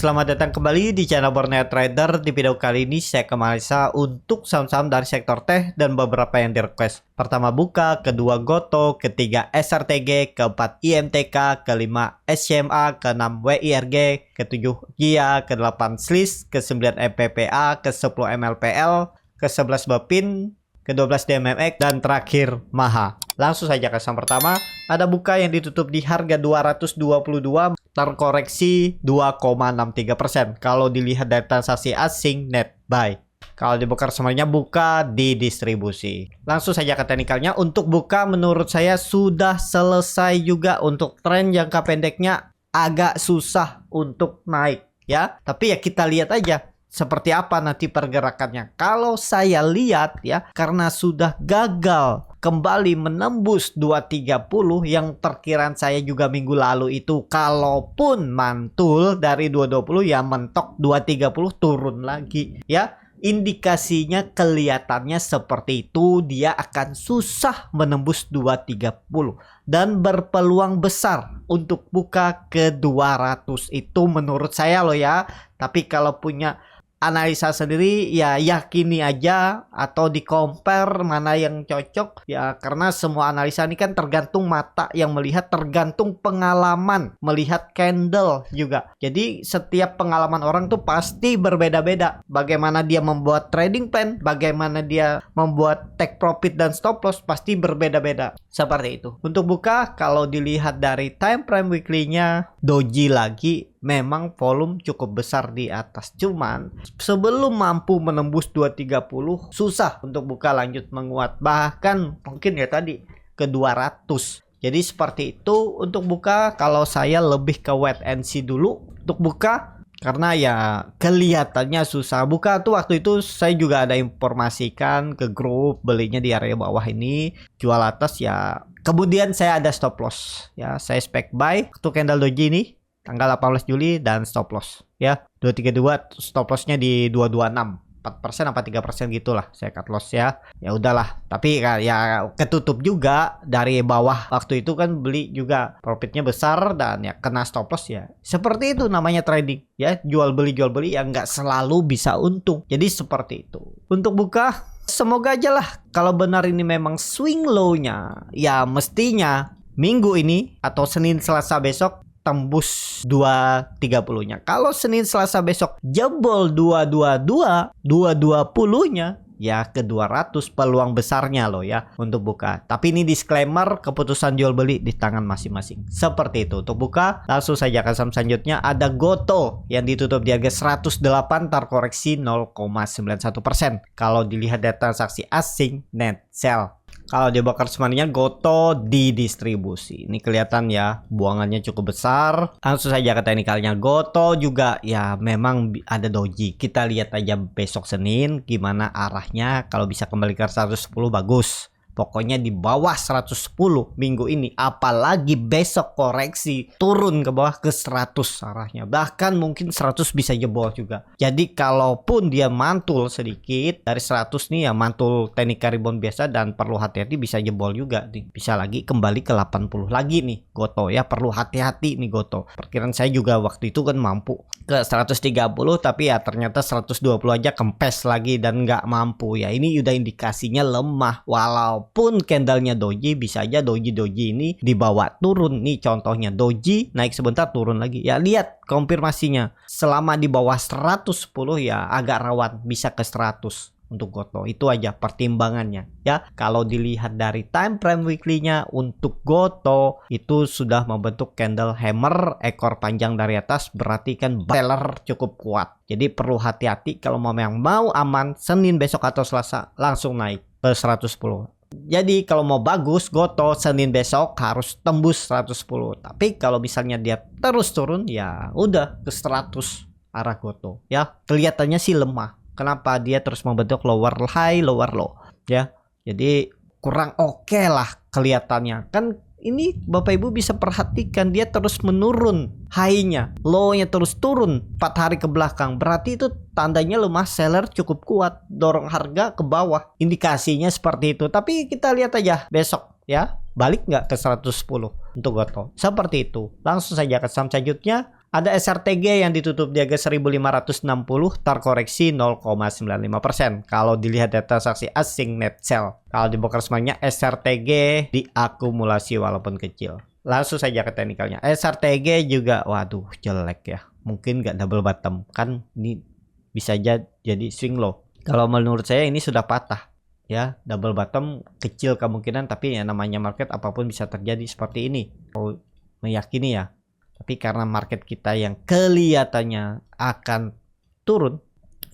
Selamat datang kembali di channel Borneo Trader. Di video kali ini saya kemalisa untuk saham-saham dari sektor teh dan beberapa yang di request. Pertama Buka, kedua Goto, ketiga SRTG, keempat IMTK, kelima SCMA, keenam WIRG, ketujuh GIA, kedelapan SLIS, ke-9 MPPA, ke-10 MLPL, ke-11 BEPIN, ke-12 DMMX, dan terakhir Maha. Langsung saja ke saham pertama. Ada Buka yang ditutup di harga 222, terkoreksi 2,63%. Kalau dilihat dari transaksi asing net buy. Kalau di broker semuanya Buka di distribusi. Langsung saja ke teknikalnya. Untuk Buka menurut saya sudah selesai juga. Untuk tren jangka pendeknya agak susah untuk naik ya. Tapi ya kita lihat aja seperti apa nanti pergerakannya. Kalau saya lihat ya, karena sudah gagal kembali menembus 230 yang perkiraan saya juga minggu lalu itu, kalaupun mantul dari 220 ya mentok 230 turun lagi ya. Indikasinya kelihatannya seperti itu, dia akan susah menembus 230 dan berpeluang besar untuk buka ke 200 itu menurut saya loh ya. Tapi kalau punya analisa sendiri ya yakini aja atau di compare mana yang cocok ya, karena semua analisa ini kan tergantung mata yang melihat, tergantung pengalaman melihat candle juga. Jadi setiap pengalaman orang tuh pasti berbeda-beda. Bagaimana dia membuat trading plan, bagaimana dia membuat take profit dan stop loss pasti berbeda-beda. Seperti itu. Untuk Buka kalau dilihat dari time frame weekly-nya doji lagi, memang volume cukup besar di atas. Cuman sebelum mampu menembus 230 susah untuk Buka lanjut menguat. Bahkan mungkin ya tadi ke 200. Jadi seperti itu untuk Buka. Kalau saya lebih ke wait and see dulu untuk Buka. Karena ya kelihatannya susah. Buka tuh waktu itu saya juga ada informasikan ke grup belinya di area bawah ini, jual atas ya. Kemudian saya ada stop loss ya. Saya spek buy untuk candle doji ini tanggal 18 Juli dan stop loss ya 232, stop lossnya di 226, 4% apa 3% gitulah saya cut loss ya. Ya udahlah, tapi ya ketutup juga dari bawah. Waktu itu kan beli juga profitnya besar dan ya kena stop loss ya. Seperti itu namanya trading ya, jual beli ya, nggak selalu bisa untung. Jadi seperti itu. Untuk Buka semoga aja lah kalau benar ini memang swing low-nya ya, mestinya minggu ini atau Senin Selasa besok tembus 230-nya. Kalau Senin Selasa besok jebol 222, 220-nya ya ke 200 peluang besarnya loh ya untuk Buka. Tapi ini disclaimer, keputusan jual beli di tangan masing-masing. Seperti itu untuk Buka. Langsung saja ke saham selanjutnya ada Goto yang ditutup di harga 108, terkoreksi 0,91%. Kalau dilihat dari transaksi asing net sell. Kalau di broker semuanya Goto di distribusi. Ini kelihatan ya buangannya cukup besar. Langsung saja ke teknikalnya. Goto juga ya memang ada doji. Kita lihat aja besok Senin gimana arahnya. Kalau bisa kembali ke 110 bagus. Pokoknya di bawah 110 minggu ini. Apalagi besok koreksi turun ke bawah ke 100 arahnya. Bahkan mungkin 100 bisa jebol juga. Jadi kalaupun dia mantul sedikit dari 100 nih ya, mantul teknik rebound biasa dan perlu hati-hati bisa jebol juga nih. Bisa lagi kembali ke 80 lagi nih Goto ya. Perlu hati-hati nih Goto. Perkiraan saya juga waktu itu kan mampu ke 130, tapi ya ternyata 120 aja kempes lagi dan nggak mampu ya. Ini udah indikasinya lemah. Walaupun candlenya doji, bisa aja doji ini dibawa turun. Nih contohnya doji naik sebentar turun lagi ya. Lihat konfirmasinya selama di bawah 110 ya agak rawan bisa ke 100 untuk Goto. Itu aja pertimbangannya ya. Kalau dilihat dari time frame weekly-nya untuk Goto itu sudah membentuk candle hammer, ekor panjang dari atas, berarti kan seller cukup kuat. Jadi perlu hati-hati kalau memang mau aman Senin besok atau Selasa langsung naik ke 110. Jadi kalau mau bagus Goto Senin besok harus tembus 110. Tapi kalau misalnya dia terus turun ya udah ke 100 arah Goto ya. Kelihatannya sih lemah. Kenapa dia terus membentuk lower high, lower low ya. Jadi kurang oke lah kelihatannya. Kan ini Bapak Ibu bisa perhatikan dia terus menurun high-nya, low-nya terus turun 4 hari ke belakang. Berarti itu tandanya lemah, seller cukup kuat dorong harga ke bawah. Indikasinya seperti itu. Tapi kita lihat aja besok ya, balik nggak ke 110 untuk Goto. Seperti itu. Langsung saja ke saham selanjutnya Ada SRTG yang ditutup di harga 1560 terkoreksi 0,95%. Kalau dilihat data transaksi asing net sell. Kalau di broker semuanya SRTG diakumulasi walaupun kecil. Langsung saja ke teknikalnya. SRTG juga waduh jelek ya. Mungkin nggak double bottom. Kan ini bisa jadi swing low. Kalau menurut saya ini sudah patah. Ya, double bottom kecil kemungkinan, tapi ya namanya market apapun bisa terjadi seperti ini. Kalau meyakini ya. Tapi karena market kita yang kelihatannya akan turun,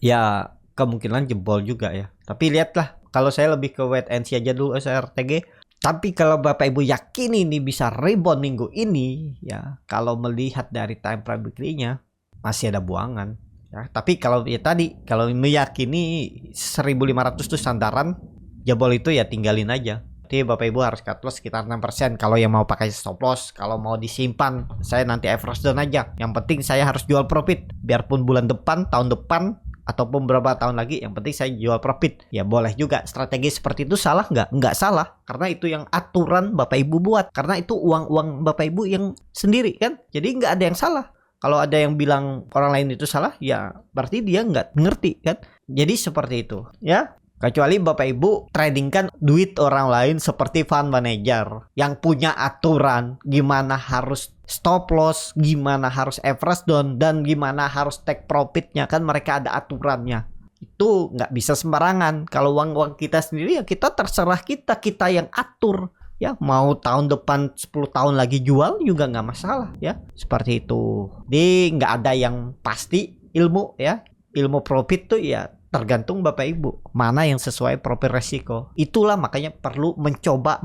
ya kemungkinan jebol juga ya. Tapi lihatlah, kalau saya lebih ke wait and see aja dulu SRTG. Tapi kalau Bapak Ibu yakin ini bisa rebound minggu ini, ya kalau melihat dari time frame weekly-nya masih ada buangan. Ya, tapi kalau ya tadi, kalau meyakini 1500 itu sandaran, jebol itu ya tinggalin aja. Jadi Bapak Ibu harus cut loss sekitar 6%. Kalau yang mau pakai stop loss, kalau mau disimpan, saya nanti average down aja. Yang penting saya harus jual profit. Biarpun bulan depan, tahun depan, ataupun beberapa tahun lagi, yang penting saya jual profit. Ya boleh juga. Strategi seperti itu salah nggak? Nggak salah. Karena itu yang aturan Bapak Ibu buat. Karena itu uang-uang Bapak Ibu yang sendiri kan. Jadi nggak ada yang salah. Kalau ada yang bilang orang lain itu salah, ya berarti dia nggak ngerti kan. Jadi seperti itu ya. Kecuali Bapak Ibu tradingkan duit orang lain seperti fund manager yang punya aturan gimana harus stop loss, gimana harus average down, dan gimana harus take profitnya. Kan mereka ada aturannya. Itu nggak bisa sembarangan. Kalau uang-uang kita sendiri ya kita terserah kita yang atur. Ya mau tahun depan 10 tahun lagi jual juga nggak masalah ya. Seperti itu. Jadi nggak ada yang pasti ilmu ya. Ilmu profit tuh ya tergantung Bapak Ibu mana yang sesuai profil resiko. Itulah makanya perlu mencoba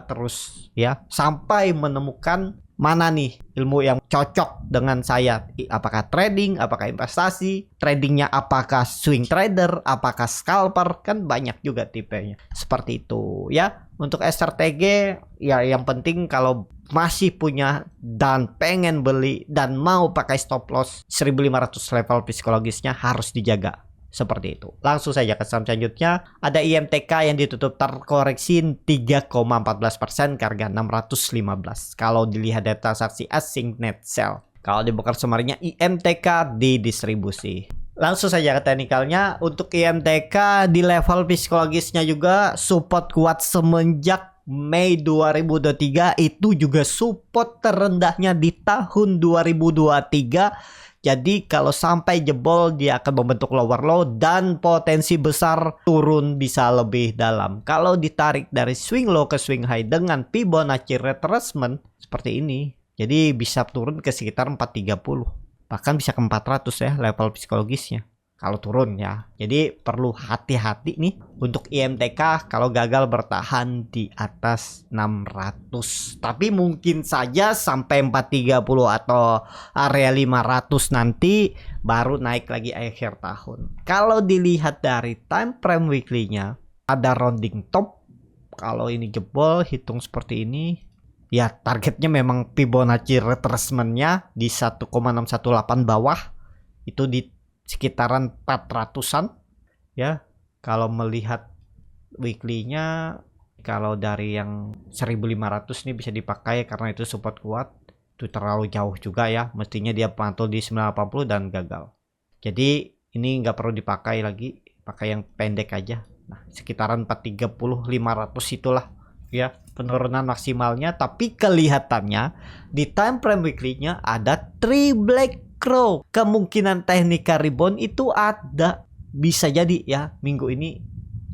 terus ya sampai menemukan mana nih ilmu yang cocok dengan saya. Apakah trading, apakah investasi, tradingnya apakah swing trader, apakah scalper, kan banyak juga tipenya. Seperti itu ya. Untuk SRTG ya yang penting kalau masih punya dan pengen beli dan mau pakai stop loss 1500 level psikologisnya harus dijaga. Seperti itu. Langsung saja ke saham selanjutnya. Ada IMTK yang ditutup terkoreksi 3,14% ke harga 615. Kalau dilihat data transaksi asing net sell. Kalau di broker summary-nya IMTK di distribusi. Langsung saja ke teknikalnya. Untuk IMTK di level psikologisnya juga support kuat semenjak Mei 2023. Itu juga support terendahnya di tahun 2023. Jadi kalau sampai jebol dia akan membentuk lower low dan potensi besar turun bisa lebih dalam. Kalau ditarik dari swing low ke swing high dengan Fibonacci retracement seperti ini. Jadi bisa turun ke sekitar 430. Bahkan bisa ke 400 ya level psikologisnya. Kalau turun ya. Jadi perlu hati-hati nih untuk IMTK kalau gagal bertahan di atas 600. Tapi mungkin saja sampai 430 atau area 500 nanti baru naik lagi akhir tahun. Kalau dilihat dari time frame weekly-nya ada rounding top. Kalau ini jebol hitung seperti ini. Ya targetnya memang Fibonacci retracement-nya di 1,618 bawah. Itu di sekitaran 400-an ya. Kalau melihat weekly-nya kalau dari yang 1500 ini bisa dipakai karena itu support kuat. Itu terlalu jauh juga ya. Mestinya dia pantul di 980 dan gagal. Jadi ini nggak perlu dipakai lagi. Pakai yang pendek aja. Nah sekitaran 430 500 itulah ya penurunan maksimalnya. Tapi kelihatannya di time frame weekly-nya ada 3 black crow. Kemungkinan teknika rebound itu ada. Bisa jadi ya minggu ini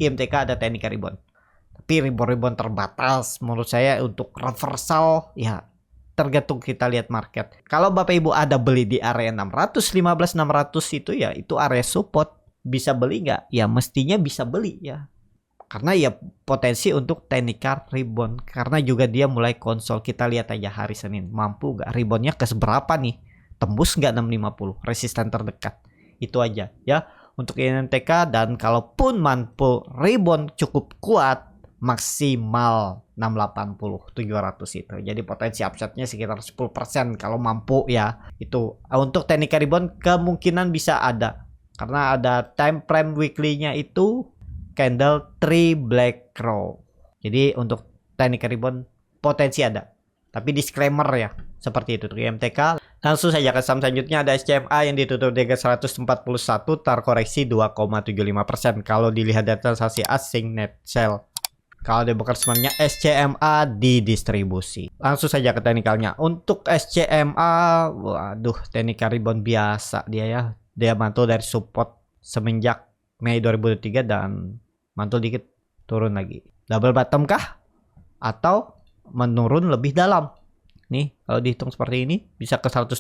IMTK ada teknika rebound. Tapi rebound terbatas menurut saya. Untuk reversal ya tergantung kita lihat market. Kalau Bapak Ibu ada beli di area 615 600 itu ya itu area support. Bisa beli nggak? Ya mestinya bisa beli ya. Karena ya potensi untuk teknika rebound. Karena juga dia mulai konsol. Kita lihat aja hari Senin. Mampu nggak reboundnya ke seberapa nih? Tembus nggak 650 resisten terdekat. Itu aja ya untuk IMTK. Dan kalaupun mampu rebound cukup kuat maksimal 680 700 itu. Jadi potensi upside-nya sekitar 10% kalau mampu ya. Itu untuk teknika rebound kemungkinan bisa ada. Karena ada time frame weekly-nya itu candle 3 black crow. Jadi untuk teknika rebound potensi ada. Tapi disclaimer ya. Seperti itu untuk IMTK. Langsung saja ke saham selanjutnya, ada SCMA yang ditutup di harga 141 terkoreksi 2,75%. Kalau dilihat data transaksi asing net sell. Kalau di broker semuanya SCMA di distribusi. Langsung saja ke teknikalnya. Untuk SCMA, waduh, teknikal rebound biasa dia ya. Dia mantul dari support semenjak Mei 2023 dan mantul dikit turun lagi. Double bottom kah? Atau menurun lebih dalam? Nih, kalau dihitung seperti ini bisa ke 120.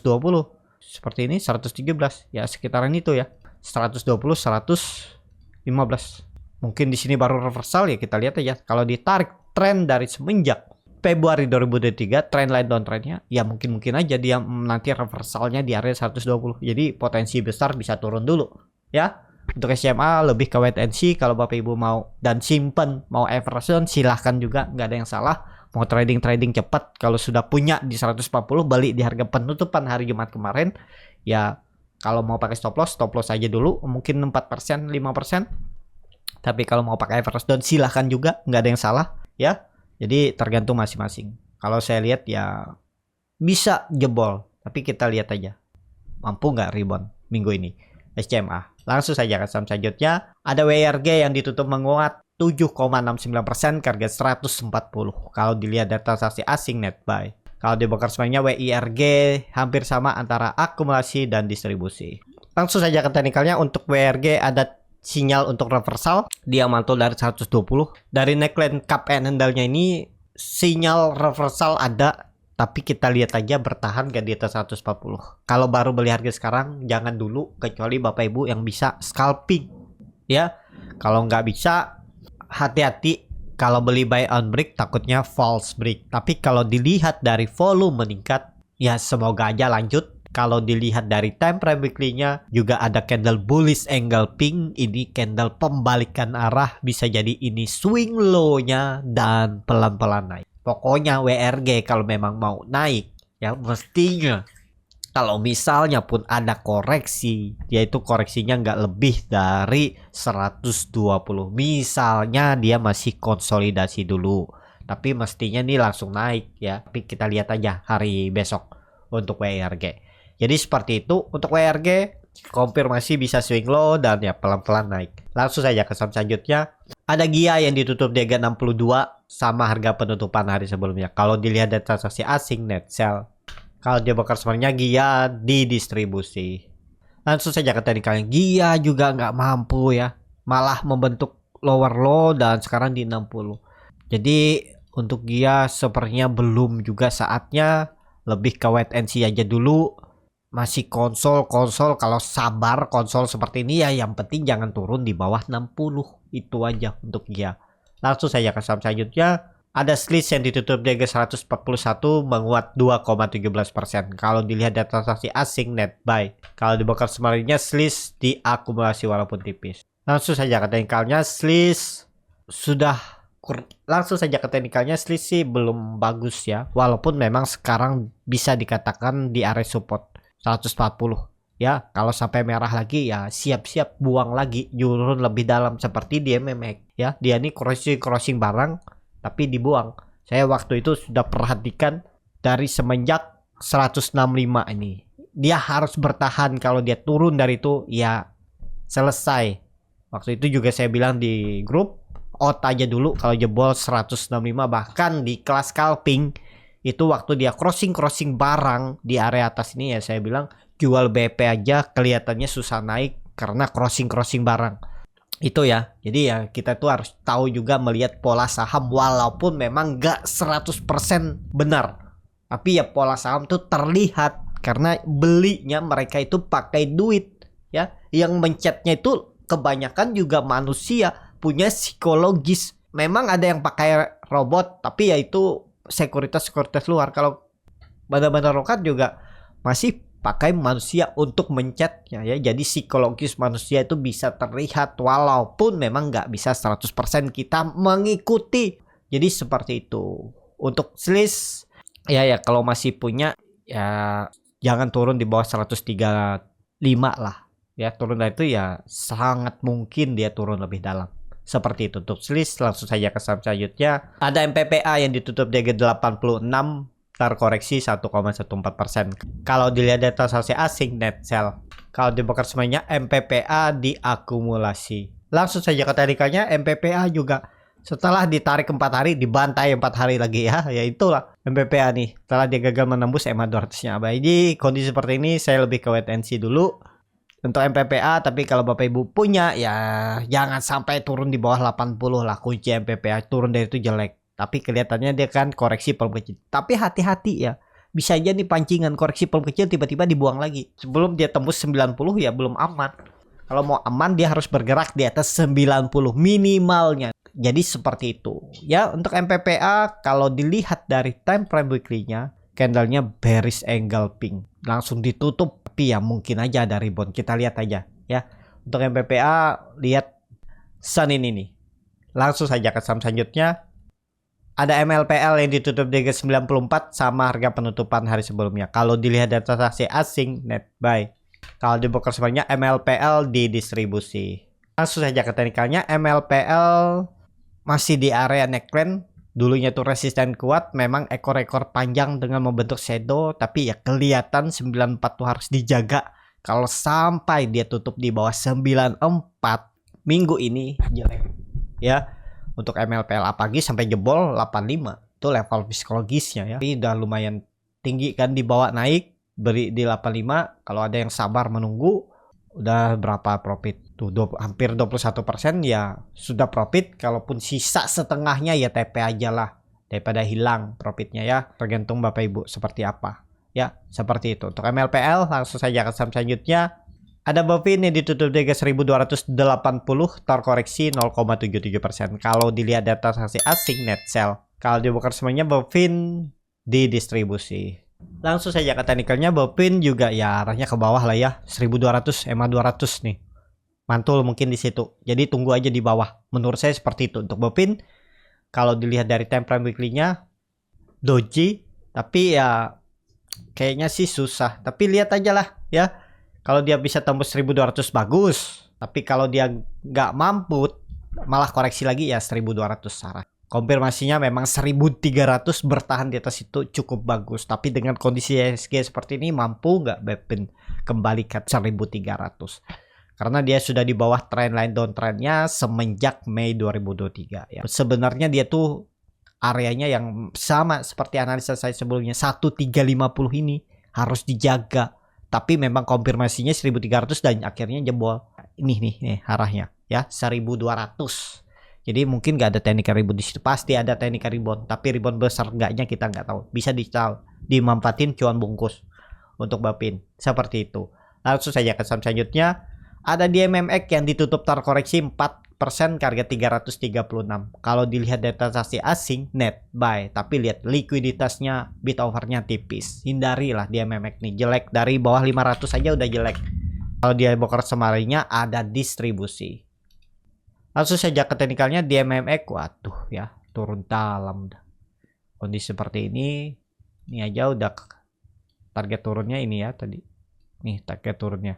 Seperti ini 113. Ya sekitaran itu ya. 120, 115. Mungkin di sini baru reversal ya, kita lihat aja. Kalau ditarik tren dari semenjak Februari 2023, tren line downtrendnya ya mungkin aja dia nanti reversalnya di area 120. Jadi potensi besar bisa turun dulu ya. Untuk SMA lebih ke wait and see. Kalau Bapak Ibu mau dan simpen, mau eversion silahkan juga, nggak ada yang salah. Mau trading cepat, kalau sudah punya di 140 balik di harga penutupan hari Jumat kemarin ya. Kalau mau pakai stop loss aja dulu, mungkin 4%, 5%. Tapi kalau mau pakai average down silahkan juga, nggak ada yang salah ya. Jadi tergantung masing-masing. Kalau saya lihat ya bisa jebol, tapi kita lihat aja mampu nggak rebound minggu ini. SCMA. Langsung saja ke saham selanjutnya, ada WRG yang ditutup menguat 7,69% ke harga 140. Kalau dilihat data transaksi asing net buy. Kalau di broker semuanya WIRG hampir sama antara akumulasi dan distribusi. Langsung saja ke teknikalnya. Untuk WRG ada sinyal untuk reversal, dia mantul dari 120. Dari neckline cup and handle-nya ini sinyal reversal ada, tapi kita lihat aja bertahan gak di atas 140. Kalau baru beli harga sekarang jangan dulu, kecuali Bapak Ibu yang bisa scalping ya. Kalau nggak bisa, hati-hati. Kalau beli buy on break takutnya false break. Tapi kalau dilihat dari volume meningkat, ya semoga aja lanjut. Kalau dilihat dari time frame weekly-nya juga ada candle bullish angle pink. Ini candle pembalikan arah, bisa jadi ini swing low-nya dan pelan-pelan naik. Pokoknya WRG kalau memang mau naik ya mestinya, kalau misalnya pun ada koreksi, yaitu koreksinya nggak lebih dari 120. Misalnya dia masih konsolidasi dulu, tapi mestinya nih langsung naik ya. Tapi kita lihat aja hari besok untuk WRG. Jadi seperti itu untuk WRG, konfirmasi bisa swing low dan ya pelan-pelan naik. Langsung saja ke saham selanjutnya. Ada GIA yang ditutup di harga 62 sama harga penutupan hari sebelumnya. Kalau dilihat dari transaksi asing net sell. Kalau dia bakar sebenarnya GIA di distribusi. Langsung saja ke teknikalnya. GIA juga nggak mampu ya. Malah membentuk lower low dan sekarang di 60. Jadi untuk GIA sepertinya belum juga saatnya. Lebih ke wait and see aja dulu. Masih konsol kalau sabar konsol seperti ini ya, yang penting jangan turun di bawah 60. Itu aja untuk GIA. Langsung saja ke saham selanjutnya. Ada SLIS yang ditutup di harga 141 menguat 2,17%. Kalau dilihat data transaksi asing net buy. Kalau di broker sebenarnya SLIS diakumulasi walaupun tipis. Langsung saja ke teknikalnya, SLIS sih belum bagus ya. Walaupun memang sekarang bisa dikatakan di area support 140 ya. Kalau sampai merah lagi ya siap-siap buang lagi, turun lebih dalam seperti di MMX ya. Dia ini crossing barang tapi dibuang. Saya waktu itu sudah perhatikan dari semenjak 165 ini. Dia harus bertahan, kalau dia turun dari itu ya selesai. Waktu itu juga saya bilang di grup, out aja dulu kalau jebol 165. Bahkan di kelas scalping itu waktu dia crossing barang di area atas ini ya, saya bilang jual BP aja kelihatannya susah naik karena crossing barang itu ya. Jadi ya kita tuh harus tahu juga melihat pola saham, walaupun memang gak 100% benar, tapi ya pola saham tuh terlihat karena belinya mereka itu pakai duit ya. Yang mencetnya itu kebanyakan juga manusia, punya psikologis. Memang ada yang pakai robot, tapi ya itu sekuritas luar. Kalau benar-benar rokat juga masih pakai manusia untuk mencetnya ya. Jadi psikologis manusia itu bisa terlihat, walaupun memang nggak bisa 100% kita mengikuti. Jadi seperti itu. Untuk SLIS ya kalau masih punya ya jangan turun di bawah 135 lah ya. Turun dari itu ya sangat mungkin dia turun lebih dalam. Seperti itu untuk SLIS. Langsung saja ke saham selanjutnya. Ada MPPA yang ditutup di harga 86 terkoreksi 1,14%. Kalau dilihat dari transaksi asing net sell, kalau di broker semuanya MPPA diakumulasi. Langsung saja ke teknikalnya, MPPA juga setelah ditarik 4 hari, dibantai 4 hari lagi ya. Ya itulah MPPA nih, setelah dia gagal menembus EMA 200-nya. Jadi kondisi seperti ini saya lebih ke wait and see dulu untuk MPPA. Tapi kalau Bapak Ibu punya, ya jangan sampai turun di bawah 80 lah. Kunci MPPA turun dari itu jelek. Tapi kelihatannya dia kan koreksi volume kecil. Tapi hati-hati ya. Bisa aja nih pancingan koreksi volume kecil tiba-tiba dibuang lagi. Sebelum dia tembus 90 ya belum aman. Kalau mau aman dia harus bergerak di atas 90 minimalnya. Jadi seperti itu. Ya untuk MPPA kalau dilihat dari time frame weekly-nya, candlenya bearish engulfing. Langsung ditutup. Tapi ya mungkin aja ada rebound. Kita lihat aja ya. Untuk MPPA lihat Sun ini nih. Langsung saja ke saham selanjutnya. Ada MLPL yang ditutup di 94 sama harga penutupan hari sebelumnya. Kalau dilihat dari transaksi asing net buy. Kalau di broker semuanya MLPL didistribusi. Langsung saja ke teknikalnya, MLPL masih di area neckline. Dulunya tuh resisten kuat, memang ekor-ekor panjang dengan membentuk shadow, tapi ya kelihatan 94 tuh harus dijaga. Kalau sampai dia tutup di bawah 94 minggu ini jelek ya. Untuk MLPL apalagi sampai jebol 85 itu level psikologisnya ya. Ini udah lumayan tinggi kan, dibawa naik beri di 85. Kalau ada yang sabar menunggu udah berapa profit tuh, hampir 21% ya sudah profit. Kalaupun sisa setengahnya ya TP aja lah daripada hilang profitnya ya. Tergantung Bapak Ibu seperti apa ya, seperti itu. Untuk MLPL langsung saja ke saham selanjutnya. Ada Bovin yang ditutup di 1280 terkoreksi 0,77%. Kalau dilihat data transaksi asing net sell. Kalau di broker semuanya Bovin didistribusi. Langsung saja ke teknikalnya, Bovin juga ya arahnya ke bawah lah ya. 1200 EMA 200 nih. Mantul mungkin di situ. Jadi tunggu aja di bawah. Menurut saya seperti itu untuk Bovin. Kalau dilihat dari time frame weekly-nya doji, tapi ya kayaknya sih susah. Tapi lihat aja lah ya. Kalau dia bisa tembus 1200 bagus. Tapi kalau dia nggak mampu malah koreksi lagi ya 1200 sarah. Konfirmasinya memang 1300 bertahan di atas itu cukup bagus. Tapi dengan kondisi IHSG seperti ini mampu nggak Bevin kembali ke 1300? Karena dia sudah di bawah trendline downtrendnya semenjak Mei 2023 ya. Sebenarnya dia tuh areanya yang sama seperti analisa saya sebelumnya, 1350 ini harus dijaga. Tapi memang konfirmasinya 1300 dan akhirnya jebol. Ini nih arahnya ya 1200. Jadi mungkin nggak ada teknik rebound di situ. Pasti ada teknik rebound, tapi rebound besar enggaknya kita nggak tahu. Bisa dimanfaatin cuan bungkus untuk Bapin seperti itu. Langsung saja ke saham selanjutnya. Ada DMMX yang ditutup terkoreksi 4% ke harga 336. Kalau dilihat dari transaksi asing net buy, tapi lihat likuiditasnya, bid overnya tipis. Hindarilah DMMX nih, jelek dari bawah 500 aja udah jelek. Kalau dia broker semarinya ada distribusi. Langsung saja ke teknikalnya, DMMX waduh ya turun dalam. Kondisi seperti ini aja udah target turunnya ini ya tadi. Nih target turunnya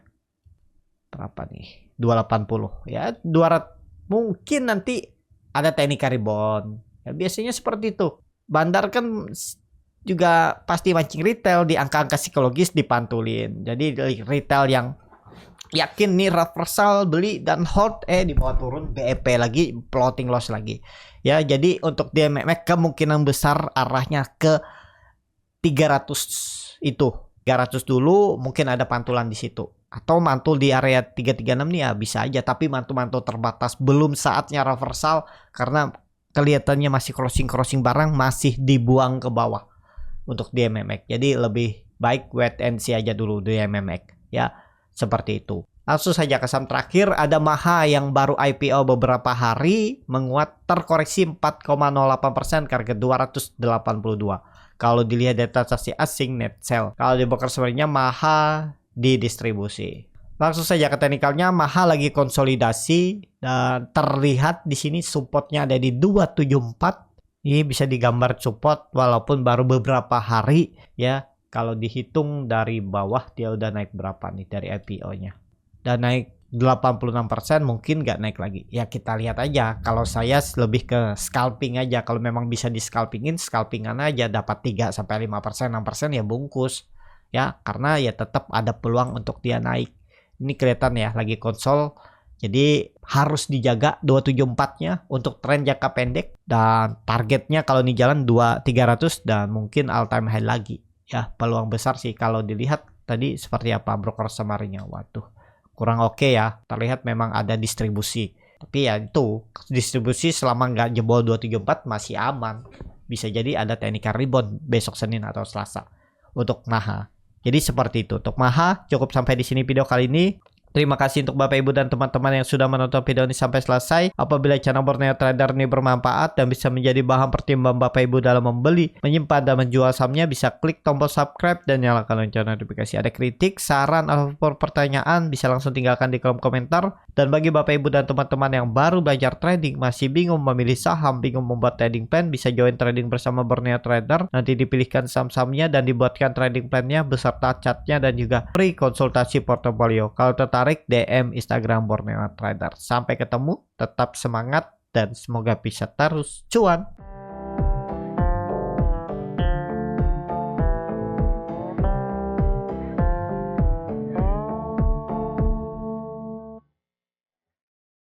berapa nih? 280 ya, 200. Mungkin nanti ada teknik rebound. Ya, biasanya seperti itu. Bandar kan juga pasti mancing retail di angka-angka psikologis dipantulin. Jadi retail yang yakin nih reversal beli dan hold di bawah turun BEP lagi, floating loss lagi. Ya, jadi untuk DMMX kemungkinan besar arahnya ke 300 itu. 300 dulu mungkin ada pantulan di situ. Atau mantul di area 336 nih ya bisa aja, tapi mantul-mantul terbatas, belum saatnya reversal karena kelihatannya masih crossing barang, masih dibuang ke bawah untuk DMMX. Jadi lebih baik wait and see aja dulu DMMX ya, seperti itu. Langsung saja ke saham terakhir, ada Maha yang baru IPO beberapa hari, menguat terkoreksi 4,08% ke harga 282. Kalau dilihat dari transaksi asing net sell. Kalau di broker sebenarnya Maha didistribusi. Langsung saja ke teknikalnya, Maha lagi konsolidasi dan terlihat di sini supportnya ada di 274. Ini bisa digambar support walaupun baru beberapa hari ya. Kalau dihitung dari bawah dia udah naik berapa nih dari IPO-nya? Dan naik 86% mungkin nggak naik lagi. Ya kita lihat aja. Kalau saya lebih ke scalping aja. Kalau memang bisa di scalpingin, scalpingan aja, dapat 3 sampai 5%, 6% ya bungkus. Ya, karena ya tetap ada peluang untuk dia naik. Ini kelihatan ya lagi konsol. Jadi harus dijaga 274-nya untuk tren jangka pendek, dan targetnya kalau ini jalan 2300 dan mungkin all time high lagi. Ya, peluang besar sih kalau dilihat tadi seperti apa broker summary-nya. Waduh, kurang oke ya. Terlihat memang ada distribusi. Tapi ya itu, distribusi selama nggak jebol 234 masih aman. Bisa jadi ada technical rebound besok Senin atau Selasa untuk Maha. Jadi seperti itu. Untuk Maha, cukup sampai di sini video kali ini. Terima kasih untuk Bapak Ibu dan teman-teman yang sudah menonton video ini sampai selesai. Apabila channel Borneo Trader ini bermanfaat dan bisa menjadi bahan pertimbangan Bapak Ibu dalam membeli, menyimpan, dan menjual sahamnya, bisa klik tombol subscribe dan nyalakan lonceng notifikasi. Ada kritik, saran, ataupun pertanyaan, bisa langsung tinggalkan di kolom komentar. Dan bagi Bapak Ibu dan teman-teman yang baru belajar trading, masih bingung memilih saham, bingung membuat trading plan, bisa join trading bersama Borneo Trader. Nanti dipilihkan saham-sahamnya dan dibuatkan trading plan-nya beserta chartnya dan juga free konsultasi portofolio. Kalau tertarik, DM Instagram Borneo Trader. Sampai ketemu, tetap semangat dan semoga bisa terus cuan.